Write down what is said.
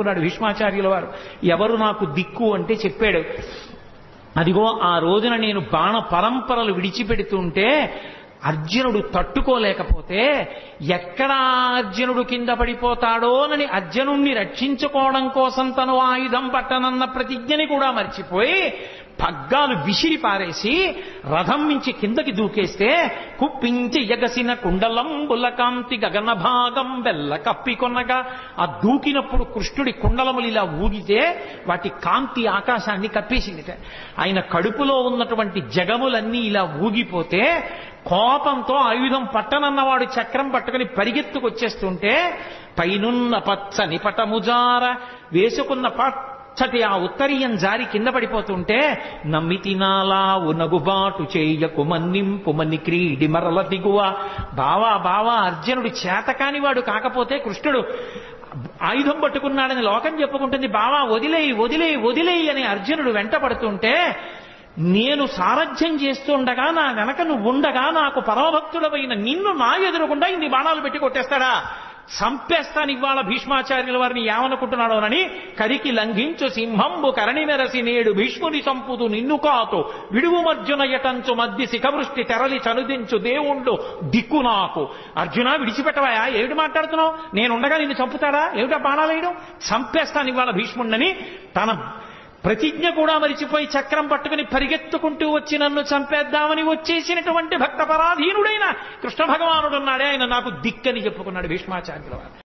అన్నాడు భీష్మాచార్యుల వారు. ఎవరు నాకు దిక్కు అంటే చెప్పాడు. అదిగో ఆ రోజున నేను బాణ పరంపరలు విడిచిపెడుతుంటే అర్జునుడు తట్టుకోలేకపోతే ఎక్కడ అర్జునుడు కింద పడిపోతాడోనని అర్జునుణ్ణి రక్షించుకోవడం కోసం తను ఆయుధం పట్టనన్న ప్రతిజ్ఞని కూడా మర్చిపోయి పగ్గాలు విసిరి పారేసి రథం మించి కిందకి దూకేస్తే కుప్పించి ఎగసిన కుండలంబుల కాంతి గగన భాగం వెల్ల కప్పికొనగా ఆ దూకినప్పుడు కృష్ణుడి కుండలములు ఇలా ఊగితే వాటి కాంతి ఆకాశాన్ని కప్పేసిందిట. ఆయన కడుపులో ఉన్నటువంటి జగములన్నీ ఇలా ఊగిపోతే కోపంతో ఆయుధం పట్టనన్నవాడు చక్రం పట్టుకుని పరిగెత్తుకొచ్చేస్తుంటే పైనున్న పచ్చని పటముజార వేసుకున్న పచ్చటి ఆ ఉత్తరీయం జారి కింద పడిపోతుంటే నమ్మితినాలా ఉనగుబాటు చేయకు మన్నింపుమని క్రీడి మరల దిగువ. బావా బావా అర్జునుడు చేతకాని వాడు కాకపోతే కృష్ణుడు ఆయుధం పట్టుకున్నాడని లోకం చెప్పుకుంటుంది. బావా వదిలేయి వదిలేయి వదిలేయి అని అర్జునుడు వెంట పడుతుంటే నేను సారథ్యం చేస్తుండగా నా వెనక నువ్వు ఉండగా నాకు పరమభక్తుడమైన నిన్ను నా ఎదురుకుండా ఇన్ని బాణాలు పెట్టి కొట్టేస్తాడా? చంపేస్తాను ఇవాళ భీష్మాచార్యుల వారిని ఏమనుకుంటున్నాడోనని కరికి లంఘించు సింహంబు కరణి మెరసి నేడు భీష్ముని చంపుదు నిన్ను కాతో విడువు మర్జున యటంచు మధ్య శిఖవృష్టి తెరలి చనుదించు దేవుండు దిక్కు నాకు. అర్జున విడిచిపెట్టవాయా? ఏమిటి మాట్లాడుతున్నావు? నేనుండగా నిన్ను చంపుతాడా? ఏమిటా బాణాలు వేయడం? చంపేస్తాను ఇవాళ భీష్ముడిని తన ప్రతిజ్ఞ కూడా మరిచిపోయి చక్రం పట్టుకుని పరిగెత్తుకుంటూ వచ్చి నన్ను చంపేద్దామని వచ్చేసినటువంటి భక్త పరాధీనుడైన కృష్ణ భగవానుడున్నాడే ఆయన నాకు దిక్కని చెప్పుకున్నాడు భీష్మాచార్యుల వారు.